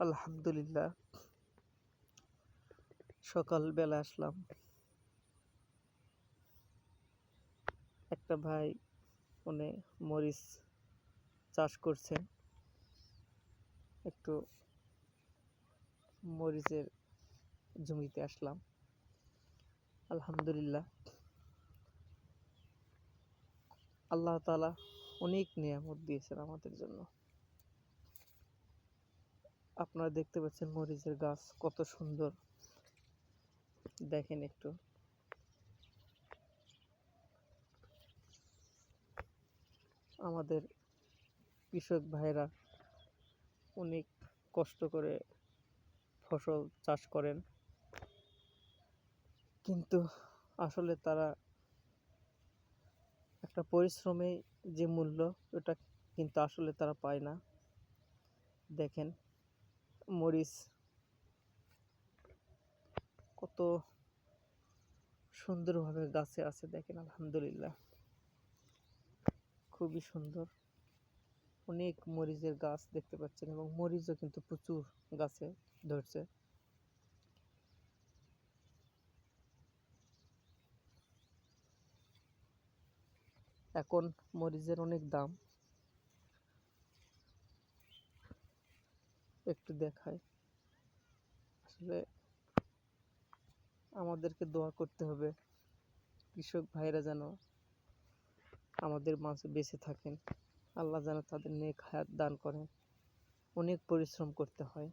আলহামদুলিল্লাহ, সকালবেলা আসলাম। একটা ভাই উনি মরিচ চাষ করছেন। একটু মরিচের জমিতে আসলাম। আলহামদুলিল্লাহ, আল্লাহ তাআলা অনেক নিয়ামত দিয়েছেন আমাদের জন্য। আপনারা দেখতে পাচ্ছেন মরিচের গাছ কত সুন্দর, দেখেন একটু। আমাদের কৃষক ভাইরা অনেক কষ্ট করে ফসল চাষ করেন, কিন্তু আসলে তারা একটা পরিশ্রমে যে মূল্য, ওটা কিন্তু আসলে তারা পায় না। দেখেন মরিচ কত সুন্দরভাবে গাছে আছে, দেখেন আলহামদুলিল্লাহ, খুবই সুন্দর। অনেক মরিচের গাছ দেখতে পাচ্ছেন, এবং মরিচও কিন্তু প্রচুর গাছে ধরছে। এখন মরিচের অনেক দাম। একটু দেখায়, আসলে আমাদেরকে দোয়া করতে হবে কৃষক ভাইরা যেন আমাদের মাঝে বেঁচে থাকেন। আল্লাহ যেন তাদের নেক হায়াত দান করেন। অনেক পরিশ্রম করতে হয়।